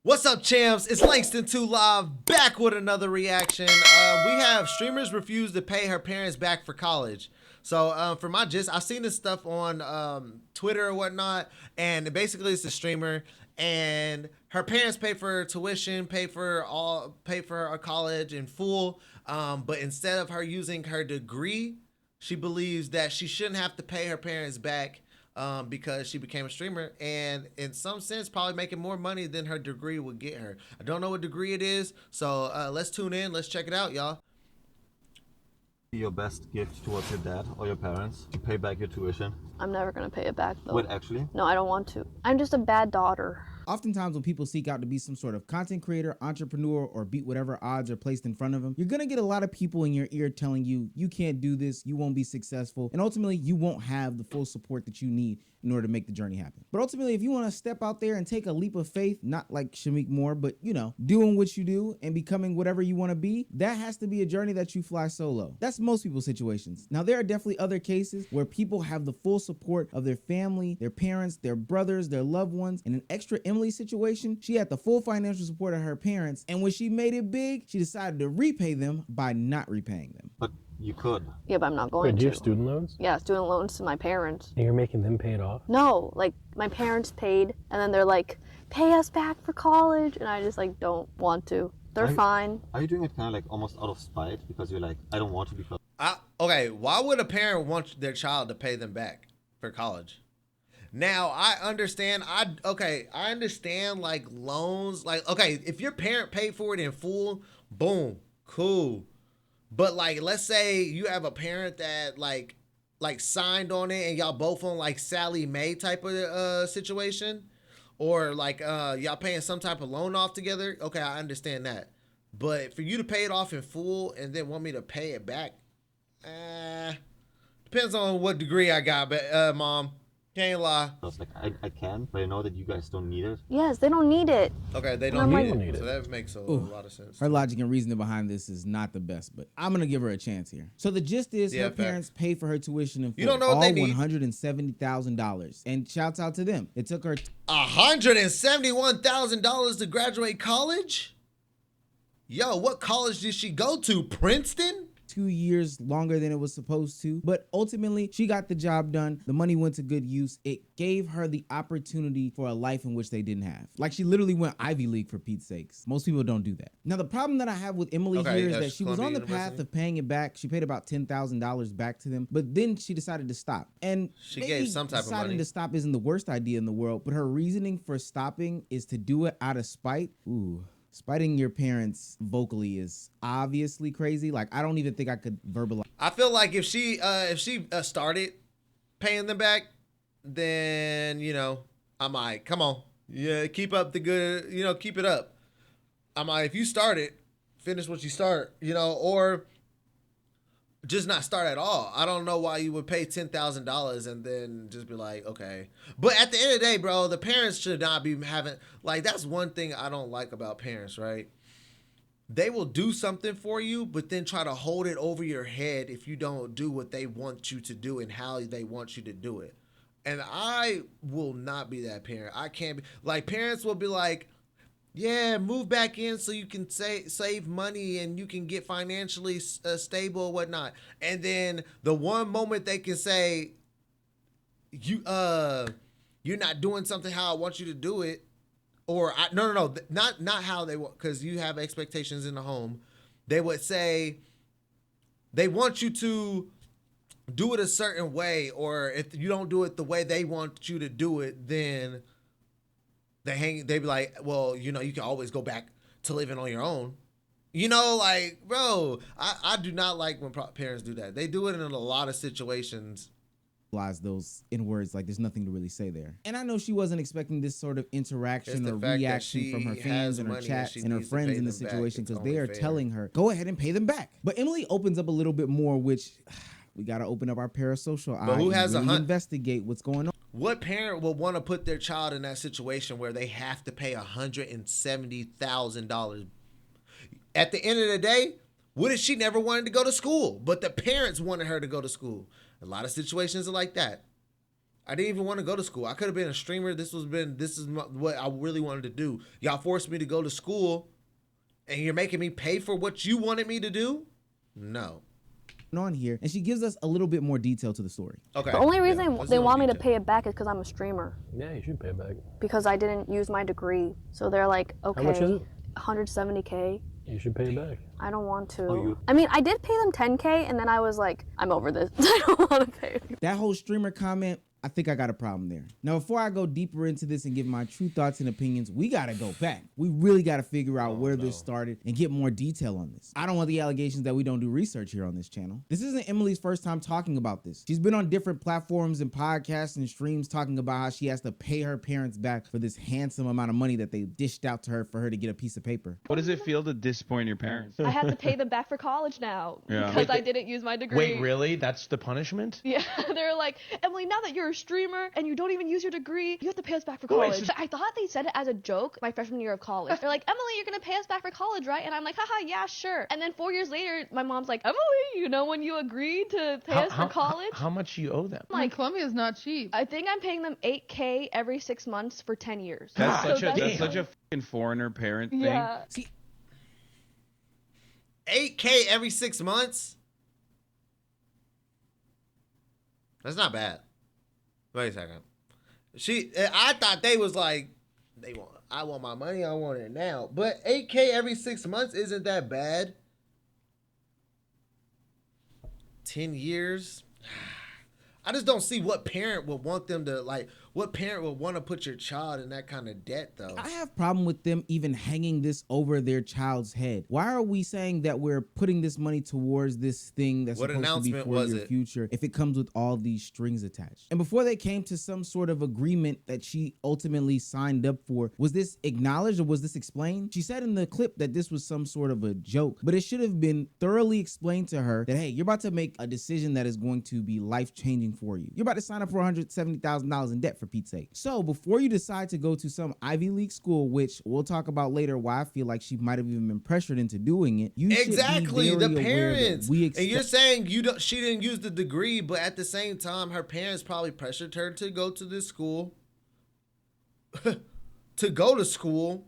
What's up, champs? It's Langston2 Live, back with another reaction. We have streamers refuse to pay her parents back for college. So for my gist, I've seen this stuff on Twitter or whatnot, and basically it's a streamer, and her parents pay for her tuition, pay for her college in full, but instead of her using her degree, she believes that she shouldn't have to pay her parents back. Because she became a streamer and in some sense probably making more money than her degree would get her. I don't know what degree it is, so let's tune in. Let's check it out, y'all. Your best gift towards your dad or your parents to pay back your tuition? I'm never gonna pay it back though. Wait, actually? No, I don't want to. I'm just a bad daughter. Oftentimes when people seek out to be some sort of content creator, entrepreneur, or beat whatever odds are placed in front of them, you're gonna get a lot of people in your ear telling you, you can't do this, you won't be successful, and ultimately you won't have the full support that you need in order to make the journey happen. But ultimately, if you wanna step out there and take a leap of faith, not like Shamik Moore, but you know, doing what you do and becoming whatever you wanna be, that has to be a journey that you fly solo. That's most people's situations. Now, there are definitely other cases where people have the full support of their family, their parents, their brothers, their loved ones. In an ExtraEmily situation, she had the full financial support of her parents, and when she made it big, she decided to repay them by not repaying them. But you could. Yeah, but I'm not going Wait, to. do you have student loans? Yeah, student loans to my parents. And you're making them pay it off? No, like my parents paid, and then they're like, pay us back for college, and I just like don't want to. They're fine. Are you doing it kind of like almost out of spite because you're like, I don't want to because... Okay, why would a parent want their child to pay them back for college? Now, I understand, I understand like loans, like, okay, if your parent paid for it in full, boom, cool. But like, let's say you have a parent that like signed on it and y'all both on like Sally Mae type of situation, or like y'all paying some type of loan off together. Okay, I understand that. But for you to pay it off in full and then want me to pay it back, depends on what degree I got, but Mom. Can't lie. I was like, I can, but I know that you guys don't need it. Yes, they don't need it. Okay, they don't need it. So that makes a lot of sense. Her logic and reasoning behind this is not the best, but I'm gonna give her a chance here. So the gist is her parents paid for her tuition in full, you don't know what they need. $170,000, and shouts out to them. It took her $171,000 to graduate college. Yo, what college did she go to? Princeton? 2 years longer than it was supposed to, but ultimately she got the job done. The money went to good use. It gave her the opportunity for a life in which they didn't have. Like, she literally went Ivy League, for Pete's sakes. Most people don't do that. Now, the problem that I have with Emily here is that she was on the path of paying it back. She paid about $10,000 back to them, but then she decided to stop. And she gave some type of money. Deciding to stop isn't the worst idea in the world, but her reasoning for stopping is to do it out of spite. Ooh. Spiting your parents vocally is obviously crazy. Like, I don't even think I could verbalize. I feel like if she started paying them back, then, you know, I'm like, come on. Yeah, keep up the good, you know, keep it up. I'm like, if you start it, finish what you start, you know, or just not start at all. I don't know why you would pay $10,000 and then just be like, okay. But at the end of the day, bro, the parents should not be having, like, that's one thing I don't like about parents, right? They will do something for you, but then try to hold it over your head if you don't do what they want you to do and how they want you to do it. And I will not be that parent. I can't be, like, parents will be like, yeah, move back in so you can save money and you can get financially stable or whatnot. And then the one moment they can say, you're not doing something how I want you to do it, or not how they want, because you have expectations in the home. They would say they want you to do it a certain way, or if you don't do it the way they want you to do it, then they be like, well, you know, you can always go back to living on your own. You know, like, bro, I do not like when parents do that. They do it in a lot of situations. Those in words, like there's nothing to really say there. And I know she wasn't expecting this sort of interaction or reaction from her fans and her chats and her friends in this situation, because they are telling her, go ahead and pay them back. But Emily opens up a little bit more, which we got to open up our parasocial eye and really investigate what's going on. What parent will want to put their child in that situation where they have to pay $170,000? At the end of the day, what if she never wanted to go to school, but the parents wanted her to go to school? A lot of situations are like that. I didn't even want to go to school. I could have been a streamer. What I really wanted to do. Y'all forced me to go to school, and you're making me pay for what you wanted me to do? No. On here, and she gives us a little bit more detail to the story. Okay. The only reason let's they do want me to detail. pay it back is because I'm a streamer. Yeah, you should pay it back. Because I didn't use my degree. So they're like, okay. How much is it? 170K. You should pay it back. I don't want to. you- I mean, I did pay them 10K, and then I was like, I'm over this. I don't want to pay it. That whole streamer comment, I think I got a problem there. Now, before I go deeper into this and give my true thoughts and opinions, we gotta go back. We really gotta figure out where this started and get more detail on this. I don't want the allegations that we don't do research here on this channel. This isn't Emily's first time talking about this. She's been on different platforms and podcasts and streams talking about how she has to pay her parents back for this handsome amount of money that they dished out to her for her to get a piece of paper. What does it feel to disappoint your parents? I have to pay them back for college now Yeah. because I didn't use my degree. Wait, really? That's the punishment? Yeah, they're like, Emily, now that you're a streamer and you don't even use your degree, you have to pay us back for Wait, college. so- I thought they said it as a joke my freshman year of college. They're like, Emily, you're gonna pay us back for college, right? And I'm like, haha, yeah, sure. And then 4 years later, my mom's like, Emily, you know when you agreed to pay us for college? How much do you owe them? Like, Columbia's not cheap. I think I'm paying them $8K every 6 months for 10 years. That's So that's such a fucking foreigner parent thing. yeah. See, 8K every 6 months? That's not bad. Wait a second. I thought they was like, I want my money, I want it now. But 8K every 6 months isn't that bad. 10 years? I just don't see what parent would want them to, like, what parent would want to put your child in that kind of debt, though? I have problem with them even hanging this over their child's head. Why are we saying that we're putting this money towards this thing that's What supposed to be announcement for was your it? future if it comes with all these strings attached? And before they came to some sort of agreement that she ultimately signed up for, was this acknowledged or was this explained? She said in the clip that this was some sort of a joke, but it should have been thoroughly explained to her that, hey, you're about to make a decision that is going to be life-changing for you. You're about to sign up for $170,000 in debt, for Pete's sake. So before you decide to go to some Ivy League school, which we'll talk about later why I feel like she might have even been pressured into doing it, you Exactly, should be the very aware that parents. we And you're expect- saying she didn't use the degree, but at the same time, her parents probably pressured her to go to this school, to go to school.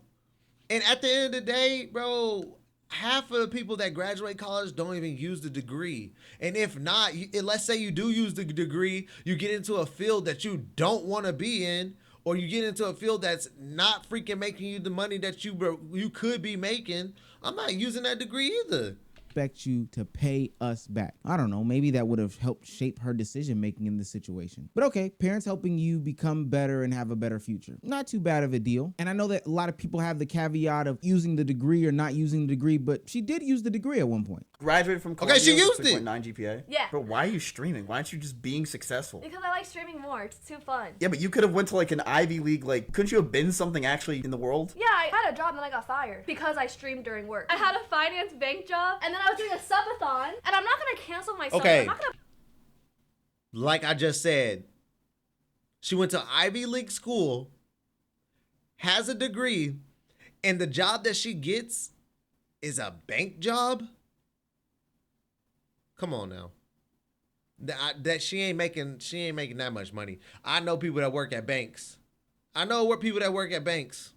And at the end of the day, bro, half of the people that graduate college don't even use the degree. And if not, let's say you do use the degree, you get into a field that you don't want to be in, or you get into a field that's not freaking making you the money that you could be making. I'm not using that degree either. expect you to pay us back. I don't know, maybe that would have helped shape her decision making in this situation. But okay, parents helping you become better and have a better future. Not too bad of a deal. And I know that a lot of people have the caveat of using the degree or not using the degree, but she did use the degree at one point. Graduated from Okay, Columbia she with used a it. 3.9 GPA. Yeah. But why are you streaming? Why aren't you just being successful? Because I like streaming more. It's too fun. Yeah, but you could have went to like an Ivy League. Like, couldn't you have been something actually in the world? Yeah, I had a job and then I got fired because I streamed during work. I had a finance bank job and then I was doing a subathon, and I'm not gonna cancel my sub. Okay. I'm not gonna. Like I just said, she went to Ivy League school, has a degree, and the job that she gets is a bank job. Come on now. That she ain't making that much money. I know people that work at banks. I know what people that work at banks.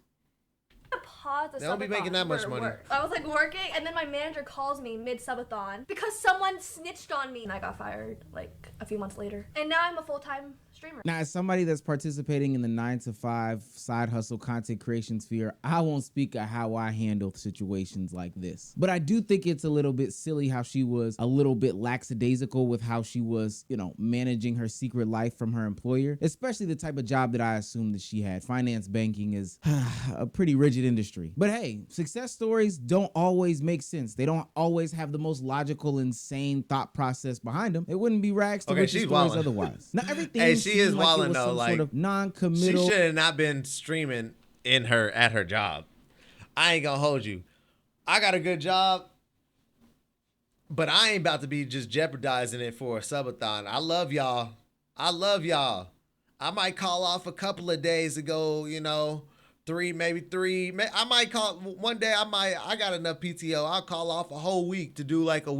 Pause the They don't be subathon making that much for money. work. I was like working, and then my manager calls me mid subathon because someone snitched on me, and I got fired like a few months later. And now I'm a full-time streamer. Now, as somebody that's participating in the 9-to-5 side hustle content creation sphere, I won't speak of how I handle situations like this. But I do think it's a little bit silly how she was a little bit lackadaisical with how she was, managing her secret life from her employer, especially the type of job that I assumed that she had. Finance banking is a pretty rigid industry. But hey, success stories don't always make sense. They don't always have the most logical, insane thought process behind them. It wouldn't be rags to Okay, riches she's stories wildin'. otherwise. Not everything. Hey, she is seemed like it wildin' was though, some like, sort of She non-committal. should have not been streaming at her job. I ain't gonna hold you. I got a good job, but I ain't about to be just jeopardizing it for a subathon. I love y'all. I might call off a couple of days to go, maybe three. I might call one day. I got enough PTO. I'll call off a whole week to do like a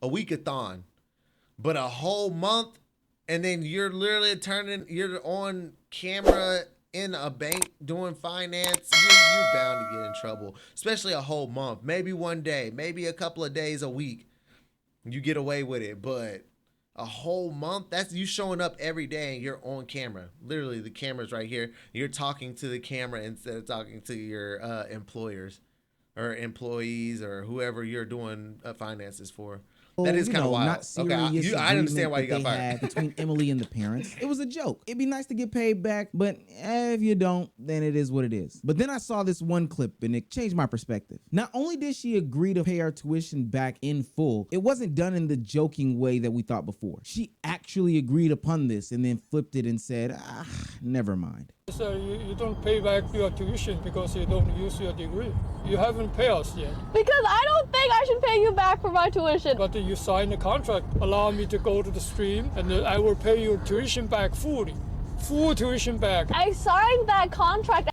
weekathon. But a whole month, and then you're literally you're on camera in a bank doing finance, you're bound to get in trouble, especially a whole month. Maybe one day, maybe a couple of days a week, you get away with it, but a whole month, that's you showing up every day and you're on camera. Literally, the camera's right here. You're talking to the camera instead of talking to your employers or employees or whoever you're doing finances for. That is kind of wild. Not serious Okay, I understand why you got agreement that they fired. had between Emily and the parents. It was a joke. It'd be nice to get paid back, but if you don't, then it is what it is. But then I saw this one clip and it changed my perspective. Not only did she agree to pay our tuition back in full, it wasn't done in the joking way that we thought before. She actually agreed upon this and then flipped it and said, never mind. So you don't pay back your tuition because you don't use your degree. You haven't paid us yet. Because I don't think I should pay you back for my tuition. But you signed a contract, allow me to go to the stream, and I will pay your tuition back fully. Full tuition back. I signed that contract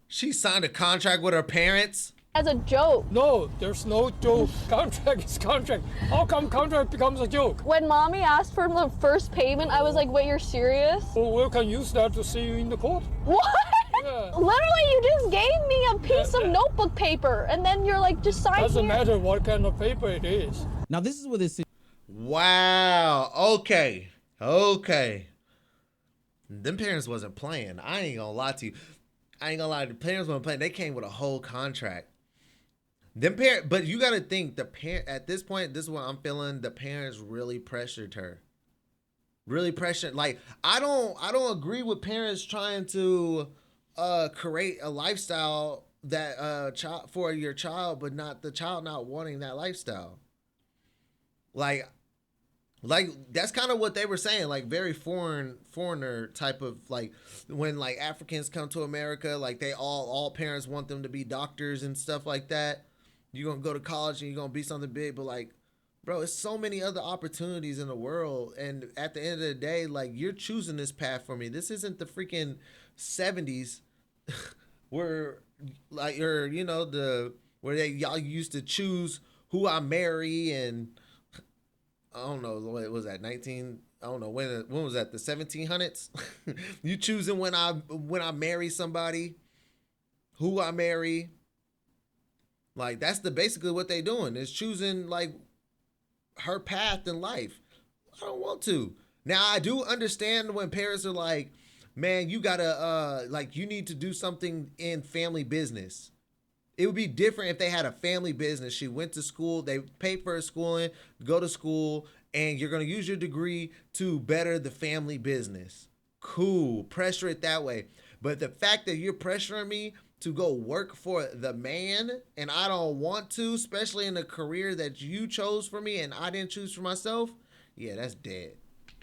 She signed a contract with her parents. as a joke. No, there's no joke. Contract is contract. How come contract becomes a joke? When mommy asked for the first payment, I was like, wait, you're serious? Well, we can use that to see you in the court. What? Yeah. Literally, you just gave me a piece of notebook paper, and then you're like, just sign Doesn't here. matter what kind of paper it is. Now, this is where this Wow. Okay. Them parents wasn't playing. I ain't gonna lie to you. The parents wasn't playing. They came with a whole contract. But you gotta think at this point, this is what I'm feeling. The parents really pressured her. Really pressured. Like I don't agree with parents trying to create a lifestyle that child for your child, but not the child not wanting that lifestyle. Like that's kind of what they were saying, like very foreigner type of, like when like Africans come to America, like they all parents want them to be doctors and stuff like that. You're gonna go to college and you're gonna be something big, but like, bro, it's so many other opportunities in the world, and at the end of the day, like you're choosing this path for me. This isn't the freaking 70s where like where y'all used to choose who I marry, and I don't know, what was that, 19, I don't know, when was that, the 1700s? You choosing when I marry somebody, who I marry. Like that's basically what they doing, is choosing like her path in life. I don't want to. Now I do understand when parents are like, man, you gotta like you need to do something in family business. It would be different if they had a family business. She went to school, they paid for her schooling, go to school, and you're gonna use your degree to better the family business. Cool, pressure it that way. But the fact that you're pressuring me to go work for the man and I don't want to, especially in a career that you chose for me and I didn't choose for myself, yeah, that's dead.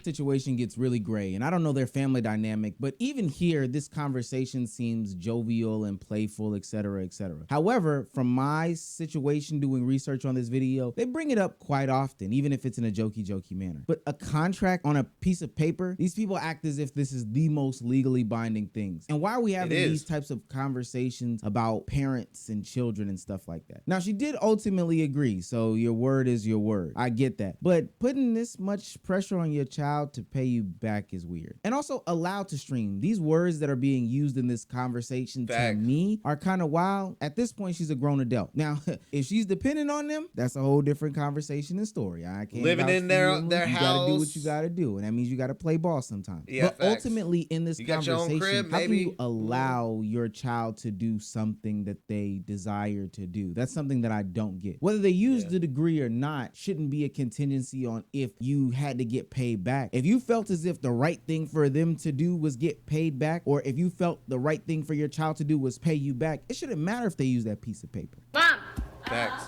situation gets really gray, and I don't know their family dynamic, but even here, this conversation seems jovial and playful, etc., etc. However, from my situation doing research on this video, they bring it up quite often, even if it's in a jokey manner. But a contract on a piece of paper, these people act as if this is the most legally binding things. And why are we having these types of conversations about parents and children and stuff like that? Now, she did ultimately agree, so your word is your word. I get that. But putting this much pressure on your child to pay you back is weird. And also allowed to stream. These words that are being used in this conversation to me are kind of wild. At this point, she's a grown adult. Now, if she's dependent on them, that's a whole different conversation and story. I can't living in their house. You gotta do what you gotta do, and that means you gotta play ball sometimes. Yeah, but ultimately, in this conversation, crib, how can you allow your child to do something that they desire to do? That's something that I don't get. Whether they use the degree or not shouldn't be a contingency on if you had to get paid back. If you felt as if the right thing for them to do was get paid back, or if you felt the right thing for your child to do was pay you back, it shouldn't matter if they use that piece of paper. Mom, Facts.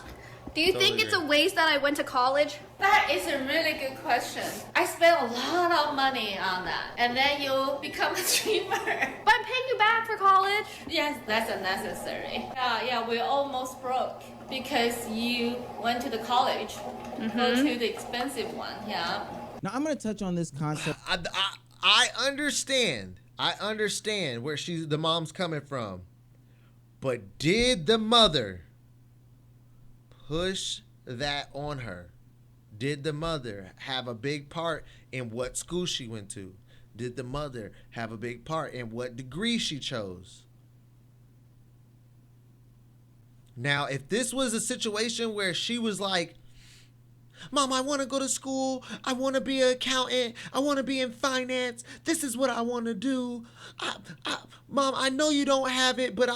do you think it's a waste that I went to college? That is a really good question. I spent a lot of money on that. And then you become a streamer. But I'm paying you back for college. Yes, that's unnecessary. Yeah, we're almost broke because you went to the college. Go to the expensive one, yeah. Now, I'm going to touch on this concept. I understand. I understand where the mom's coming from. But did the mother push that on her? Did the mother have a big part in what school she went to? Did the mother have a big part in what degree she chose? Now, if this was a situation where she was like, Mom, I want to go to school. I want to be an accountant. I want to be in finance. This is what I want to do. Mom, I know you don't have it, but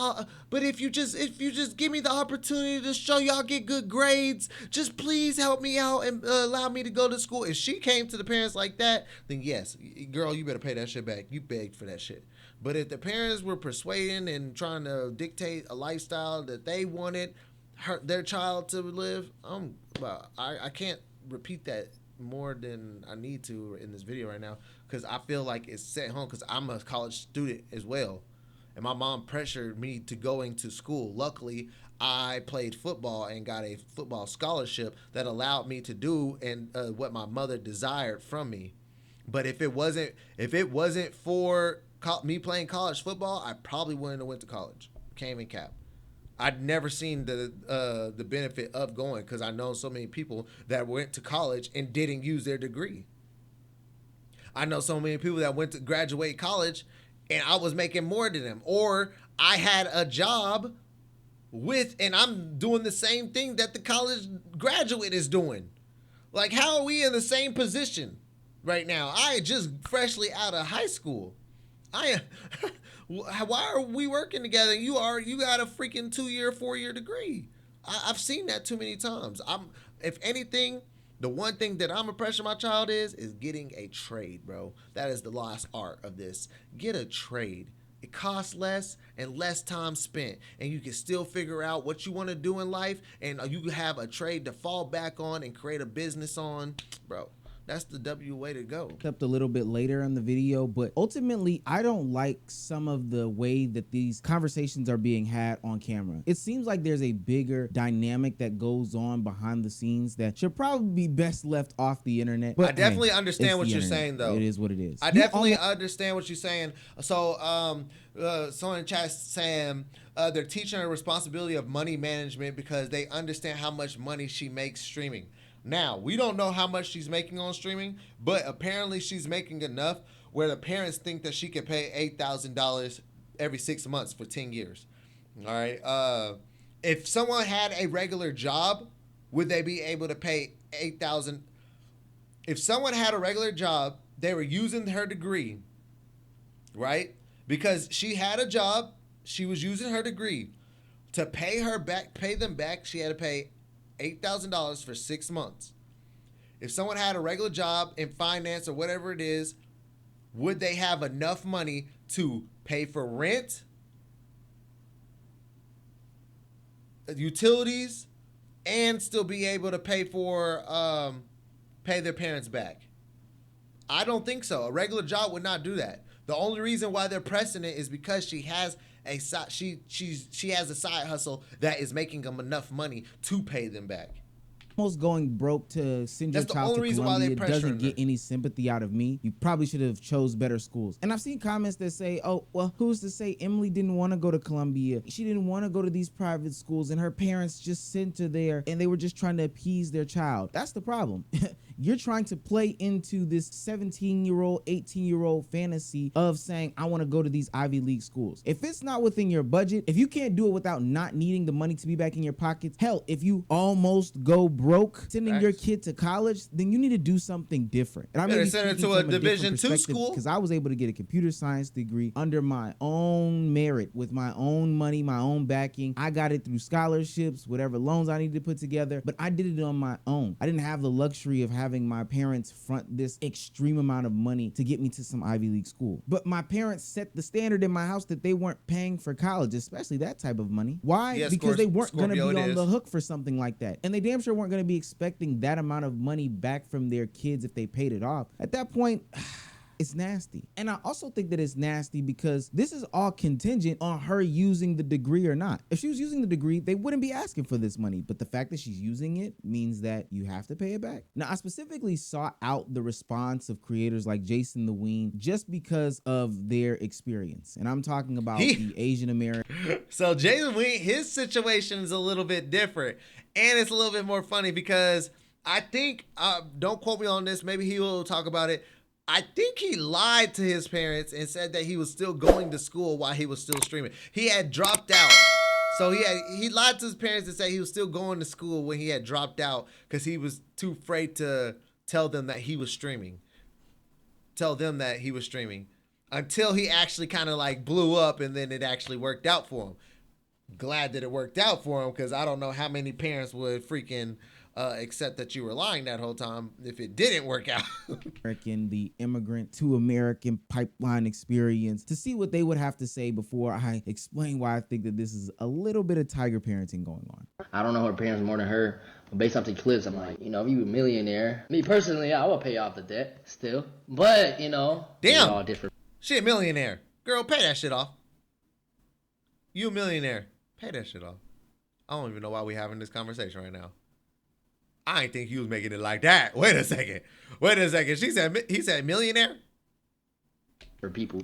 if you just give me the opportunity to show y'all get good grades, just please help me out and allow me to go to school. If she came to the parents like that, then yes, girl, you better pay that shit back. You begged for that shit. But if the parents were persuading and trying to dictate a lifestyle that they wanted their child to live, I can't repeat that more than I need to in this video right now, because I feel like it's set home, because I'm a college student as well, and my mom pressured me to going to school. Luckily, I played football and got a football scholarship that allowed me to do and what my mother desired from me. But if it wasn't for me playing college football, I probably wouldn't have went to college. Came in cap. I'd never seen the benefit of going, because I know so many people that went to college and didn't use their degree. I know so many people that went to graduate college and I was making more than them, or I had a job and I'm doing the same thing that the college graduate is doing. Like, how are we in the same position right now? I just freshly out of high school. Why are we working together? You got a freaking 2-year, 4-year degree. I've seen that too many times. If anything, the one thing that I'm gonna pressure my child is getting a trade, bro. That is the lost art of this. Get a trade. It costs less and less time spent, and you can still figure out what you want to do in life, and you have a trade to fall back on and create a business on, bro. That's the W way to go. Up a little bit later in the video, but ultimately I don't like some of the way that these conversations are being had on camera. It seems like there's a bigger dynamic that goes on behind the scenes that should probably be best left off the internet. But I definitely understand what you're saying, though. It is what it is. I definitely understand what you're saying. So someone in chat saying they're teaching her responsibility of money management because they understand how much money she makes streaming. Now, we don't know how much she's making on streaming, but apparently she's making enough where the parents think that she can pay $8,000 every 6 months for 10 years. All right. If someone had a regular job, would they be able to pay $8,000? If someone had a regular job, they were using her degree, right? Because she had a job, she was using her degree to pay them back. She had to pay $8,000 for 6 months. If someone had a regular job in finance or whatever it is, would they have enough money to pay for rent, utilities, and still be able to pay their parents back? I don't think so. A regular job would not do that. The only reason why they're pressing it is because she has a side hustle that is making them enough money to pay them back. Almost going broke to send your child to Columbia doesn't get any sympathy out of me. You probably should have chose better schools. And I've seen comments that say, oh, well, who's to say Emily didn't want to go to Columbia? She didn't want to go to these private schools, and her parents just sent her there, and they were just trying to appease their child. That's the problem. You're trying to play into this 17-year-old, 18-year-old fantasy of saying, I want to go to these Ivy League schools. If it's not within your budget, if you can't do it without not needing the money to be back in your pockets, hell, if you almost go broke sending your kid to college, then you need to do something different. And I'm going to send her to a Division II school, because I was able to get a computer science degree under my own merit, with my own money, my own backing. I got it through scholarships, whatever loans I needed to put together, but I did it on my own. I didn't have the luxury of having my parents front this extreme amount of money to get me to some Ivy League school. But my parents set the standard in my house that they weren't paying for college, especially that type of money. Why? Yes, because they weren't going to be on the hook for something like that. And they damn sure weren't going to be expecting that amount of money back from their kids if they paid it off. At that point, it's nasty. And I also think that it's nasty because this is all contingent on her using the degree or not. If she was using the degree, they wouldn't be asking for this money. But the fact that she's using it means that you have to pay it back. Now, I specifically sought out the response of creators like Jason the Ween just because of their experience. And I'm talking about the Asian American. So Jason Ween, his situation is a little bit different. And it's a little bit more funny because I think, don't quote me on this, maybe he will talk about it. I think he lied to his parents and said that he was still going to school while he was still streaming. He had dropped out. So he lied to his parents and said he was still going to school when he had dropped out because he was too afraid to tell them that he was streaming. Tell them that he was streaming until he actually kind of like blew up, and then it actually worked out for him. Glad that it worked out for him, because I don't know how many parents would freaking accept that you were lying that whole time if it didn't work out. The immigrant to American pipeline experience, to see what they would have to say before I explain why I think that this is a little bit of tiger parenting going on. I don't know her parents more than her, but based off the clips, I'm like, you know, if you a millionaire, me personally, I would pay off the debt still, but you know, damn, all different. She a millionaire, girl. Pay that shit off. You a millionaire, pay that shit off. I don't even know why we having this conversation right now. I ain't think he was making it like that. Wait a second. He said millionaire? For people.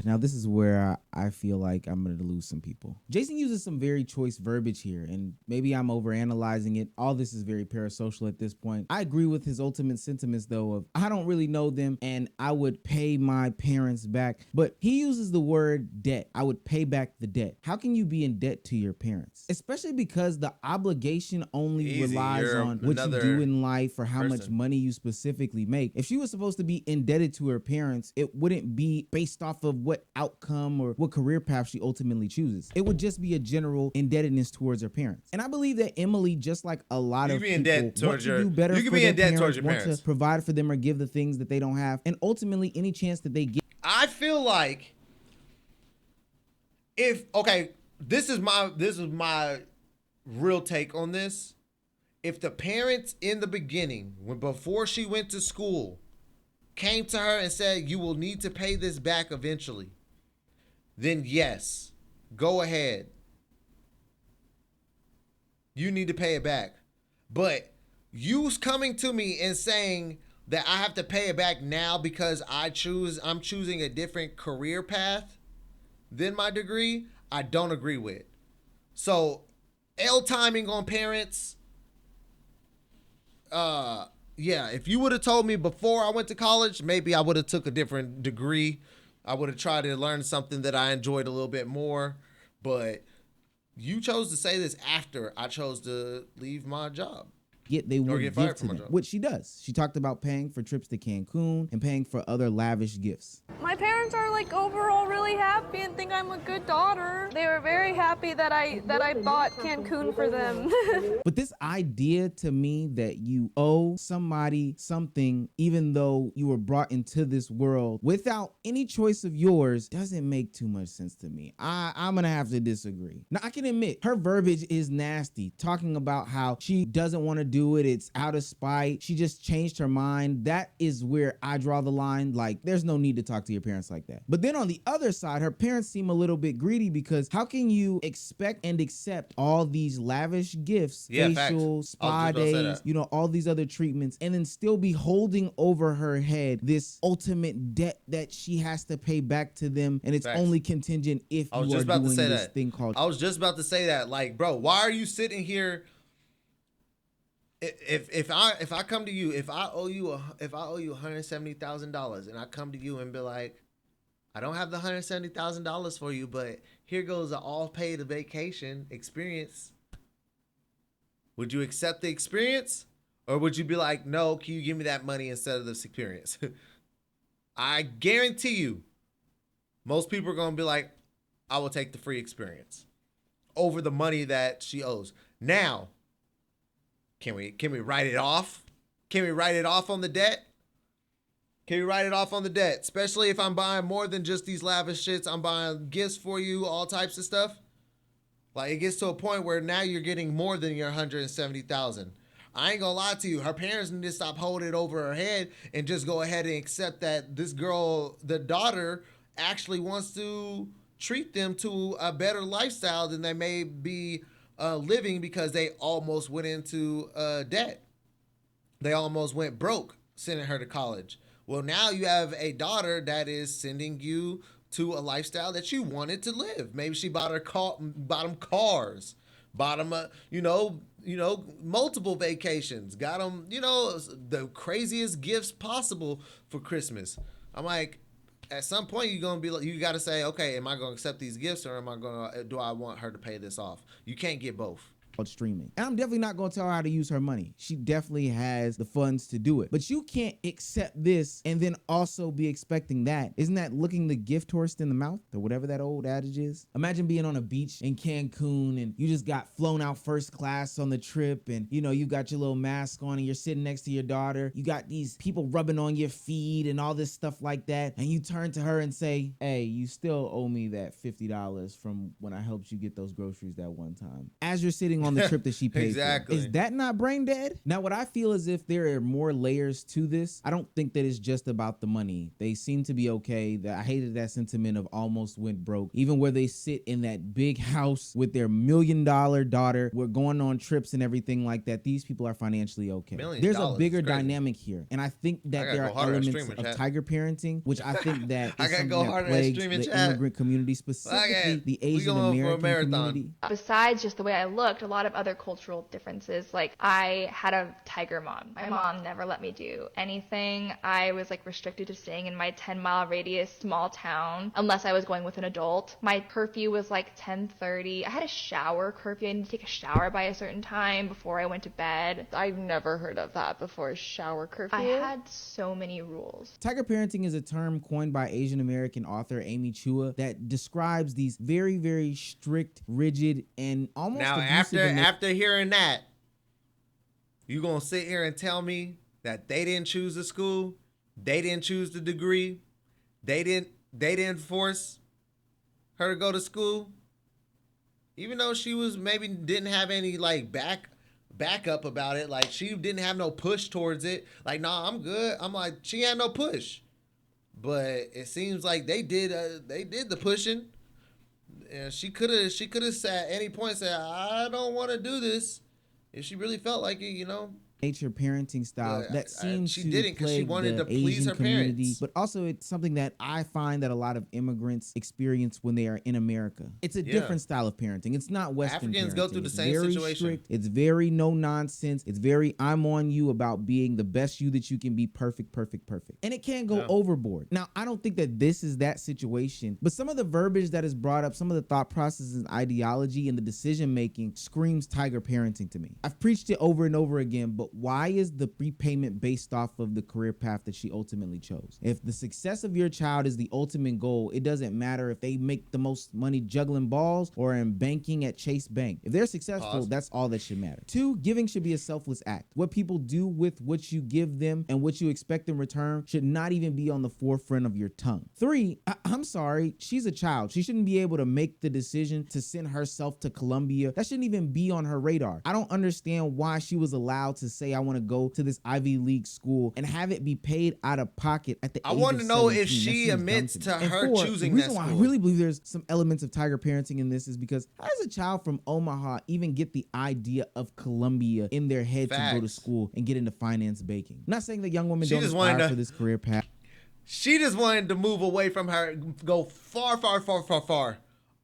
Now, this is where I feel like I'm going to lose some people. Jason uses some very choice verbiage here, and maybe I'm overanalyzing it. All this is very parasocial at this point. I agree with his ultimate sentiments, though, of I don't really know them, and I would pay my parents back. But he uses the word debt. I would pay back the debt. How can you be in debt to your parents? Especially because the obligation only relies on what you do in life or how much money you specifically make. If she was supposed to be indebted to her parents, it wouldn't be based off of what outcome or what career path she ultimately chooses. It would just be a general indebtedness towards her parents. And I believe that Emily, just like a lot of people, want to do better for their parents, want to provide for them or give the things that they don't have, and ultimately any chance that they get. I feel like this is my real take on this. If the parents in the beginning, before she went to school, came to her and said, you will need to pay this back eventually, then yes, go ahead. You need to pay it back. But you coming to me and saying that I have to pay it back now because I'm choosing a different career path than my degree, I don't agree with. So, L timing on parents, yeah, if you would have told me before I went to college, maybe I would have took a different degree. I would have tried to learn something that I enjoyed a little bit more. But you chose to say this after I chose to leave my job. They would give to them, which she does. She talked about paying for trips to Cancun and paying for other lavish gifts. My parents are like overall really happy and think I'm a good daughter. They were very happy that I bought Cancun for them. But this idea to me that you owe somebody something even though you were brought into this world without any choice of yours doesn't make too much sense to me. I'm gonna have to disagree. Now I can admit her verbiage is nasty, talking about how she doesn't want to do it, it's out of spite, she just changed her mind. That is where I draw the line. Like, there's no need to talk to your parents like that. But then on the other side, her parents seem a little bit greedy, because how can you expect and accept all these lavish gifts, facial, spa days, you know, all these other treatments, and then still be holding over her head this ultimate debt that she has to pay back to them, and it's only contingent if you are doing this thing called. I was just about to say that. Like, bro, why are you sitting here? If I come to you, if I owe you $170,000 and I come to you and be like, I don't have the $170,000 for you, but here goes an all paid vacation experience. Would you accept the experience, or would you be like, no, can you give me that money instead of this experience? I guarantee you, most people are gonna be like, I will take the free experience over the money that she owes. Now, Can we write it off? Can we write it off on the debt? Can we write it off on the debt? Especially if I'm buying more than just these lavish shits. I'm buying gifts for you, all types of stuff. Like, it gets to a point where now you're getting more than your $170,000. I ain't gonna lie to you. Her parents need to stop holding it over her head and just go ahead and accept that this girl, the daughter, actually wants to treat them to a better lifestyle than they may be living, because they almost went into debt. They almost went broke sending her to college. Well, now you have a daughter that is sending you to a lifestyle that you wanted to live. Maybe she bought them cars. bought them multiple vacations, got them, the craziest gifts possible for Christmas. I'm like, at some point you're gonna be like, you got to say, okay, am I gonna accept these gifts or do I want her to pay this off? You can't get both. Streaming. And I'm definitely not going to tell her how to use her money. She definitely has the funds to do it. But you can't accept this and then also be expecting that. Isn't that looking the gift horse in the mouth or whatever that old adage is? Imagine being on a beach in Cancun and you just got flown out first class on the trip and you got your little mask on and you're sitting next to your daughter. You got these people rubbing on your feet and all this stuff like that. And you turn to her and say, hey, you still owe me that $50 from when I helped you get those groceries that one time. As you're sitting on the trip that she paid exactly. for. Is that not brain dead? Now, what I feel is if there are more layers to this, I don't think that it's just about the money. They seem to be okay. I hated that sentiment of almost went broke. Even where they sit in that big house with their $1 million daughter, we're going on trips and everything like that. These people are financially okay. There's a bigger dynamic here. And I think that there are elements of tiger parenting, which I think that is something that plagues the immigrant community, specifically the Asian American community. Besides just the way I looked, a lot of other cultural differences. Like, I had a tiger mom. My mom never let me do anything. I was like restricted to staying in my 10-mile radius small town unless I was going with an adult. My curfew was like 10:30. I had a shower curfew. I need to take a shower by a certain time before I went to bed. I've never heard of that before, shower curfew. I had so many rules. Tiger parenting is a term coined by Asian American author Amy Chua that describes these very, very strict, rigid, and almost after hearing that, you gonna sit here and tell me that they didn't choose the school, they didn't choose the degree, they didn't force her to go to school, even though she was maybe didn't have any like backup about it, like she didn't have no push towards it, like nah, I'm good. I'm like, she had no push, but it seems like they did the pushing. And she could have at any point said, I don't want to do this, if she really felt like it, nature parenting style that seems she to didn't because she wanted to Asian please her community, parents. but also it's something that I find that a lot of immigrants experience when they are in America. It's a different style of parenting. It's not Western Africans parenting. go through the same very situation. Strict. It's very no nonsense. It's very I'm on you about being the best you that you can be, perfect. And it can go overboard. Now, I don't think that this is that situation, but some of the verbiage that is brought up, some of the thought processes and ideology and the decision making screams tiger parenting to me. I've preached it over and over again, but why is the repayment based off of the career path that she ultimately chose? If the success of your child is the ultimate goal, it doesn't matter if they make the most money juggling balls or in banking at Chase Bank. If they're successful, that's all that should matter. 2, giving should be a selfless act. What people do with what you give them and what you expect in return should not even be on the forefront of your tongue. 3, I'm sorry, she's a child. She shouldn't be able to make the decision to send herself to Columbia. That shouldn't even be on her radar. I don't understand why she was allowed to say, I want to go to this Ivy League school and have it be paid out of pocket at the age of 17. I want to know if she admits to her choosing that school. The reason why I really believe there's some elements of tiger parenting in this is because how does a child from Omaha even get the idea of Columbia in their head to go to school and get into finance banking? I'm not saying that young women don't aspire for this career path. She just wanted to move away from her, go far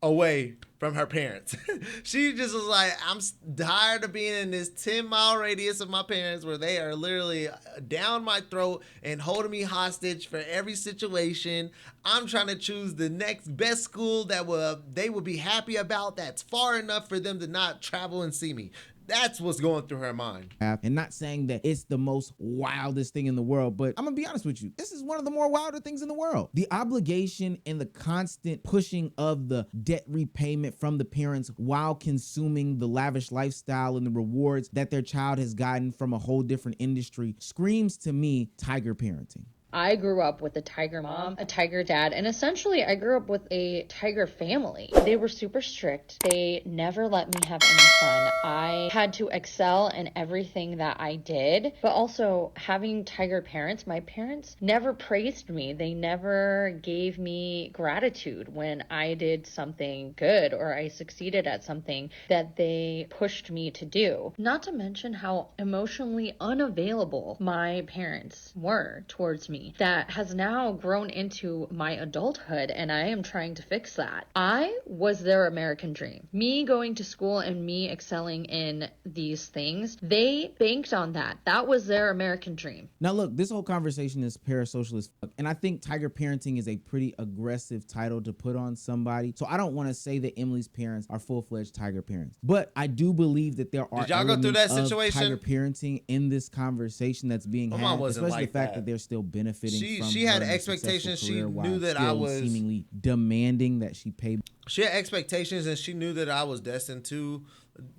away from her parents. She just was like, I'm tired of being in this 10-mile radius of my parents where they are literally down my throat and holding me hostage for every situation. I'm trying to choose the next best school that they will be happy about, that's far enough for them to not travel and see me. That's what's going through her mind. And not saying that it's the most wildest thing in the world, but I'm gonna be honest with you. This is one of the more wilder things in the world. The obligation and the constant pushing of the debt repayment from the parents while consuming the lavish lifestyle and the rewards that their child has gotten from a whole different industry screams to me tiger parenting. I grew up with a tiger mom, a tiger dad, and essentially I grew up with a tiger family. They were super strict. They never let me have any fun. I had to excel in everything that I did, but also having tiger parents, my parents never praised me. They never gave me gratitude when I did something good or I succeeded at something that they pushed me to do. Not to mention how emotionally unavailable my parents were towards me. me that has now grown into my adulthood, and I am trying to fix that. I was their American dream. Me going to school and me excelling in these things, they banked on that. That was their American dream. Now look, this whole conversation is parasocial as fuck, and I think tiger parenting is a pretty aggressive title to put on somebody. So I don't want to say that Emily's parents are full-fledged tiger parents, but I do believe that there are Did y'all go through that elements of situation? tiger parenting in this conversation that's being My had, mom wasn't especially like the fact that. that they're still benefiting from She her had and her expectations. successful She career while knew that I still was seemingly demanding that she pay. She had expectations, and she knew that I was destined to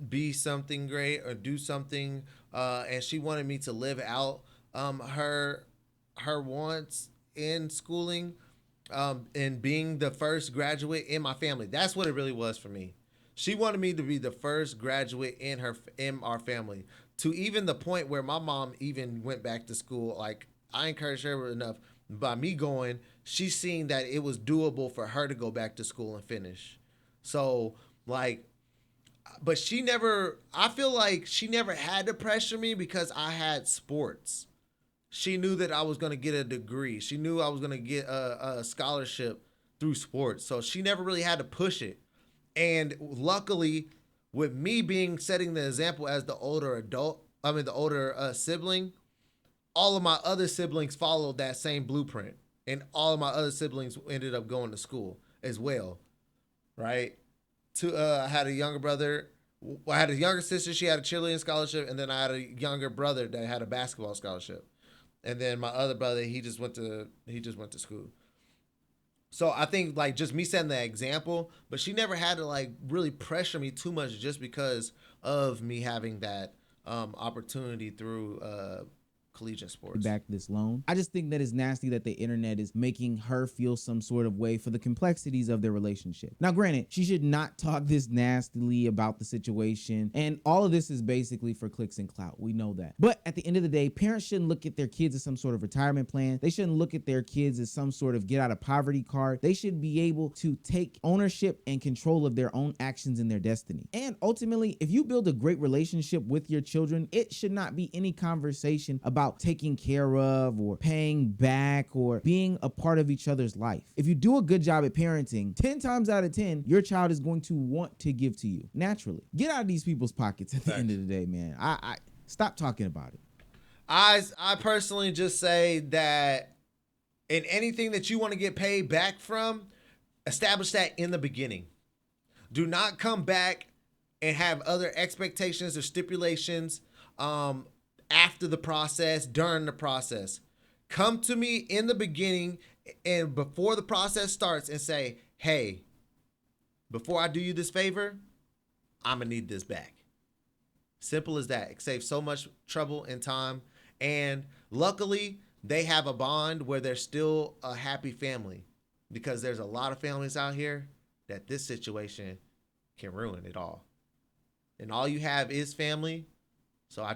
be something great or do something, and she wanted me to live out her wants in schooling, and being the first graduate in my family. That's what it really was for me. She wanted me to be the first graduate in our family, to even the point where my mom even went back to school. Like, I encouraged her enough. By me going, she's seen that it was doable for her to go back to school and finish. So, like, but I feel like she never had to pressure me because I had sports. She knew that I was going to get a degree. She knew I was going to get a scholarship through sports. So she never really had to push it. And luckily, with me setting the example as the older sibling, all of my other siblings followed that same blueprint. And all of my other siblings ended up going to school as well. Right? I had a younger brother. I had a younger sister. She had a cheerleading scholarship. And then I had a younger brother that had a basketball scholarship. And then my other brother, he just went to school. So I think, like, just me setting the example, but she never had to, like, really pressure me too much just because of me having that opportunity through collegiate sports. Back this loan. I just think that it's nasty that the internet is making her feel some sort of way for the complexities of their relationship. Now, granted, she should not talk this nastily about the situation, and all of this is basically for clicks and clout. We know that. But at the end of the day, parents shouldn't look at their kids as some sort of retirement plan. They shouldn't look at their kids as some sort of get out of poverty card. They should be able to take ownership and control of their own actions and their destiny. And ultimately, if you build a great relationship with your children, it should not be any conversation about taking care of or paying back or being a part of each other's life. If you do a good job at parenting, 10 times out of 10, your child is going to want to give to you naturally. Get out of these people's pockets at the end of the day, man. I stop talking about it. I personally just say that in anything that you want to get paid back from, establish that in the beginning. Do not come back and have other expectations or stipulations after the process, during the process. Come to me in the beginning and before the process starts and say, hey, before I do you this favor, I'm going to need this back. Simple as that. It saves so much trouble and time. And luckily, they have a bond where they're still a happy family, because there's a lot of families out here that this situation can ruin it all. And all you have is family. So I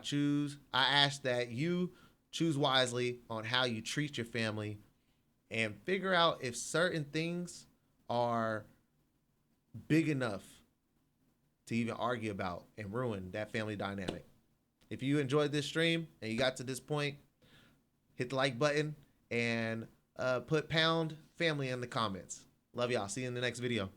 ask that you choose wisely on how you treat your family and figure out if certain things are big enough to even argue about and ruin that family dynamic. If you enjoyed this stream and you got to this point, hit the like button and put pound family in the comments. Love y'all. See you in the next video.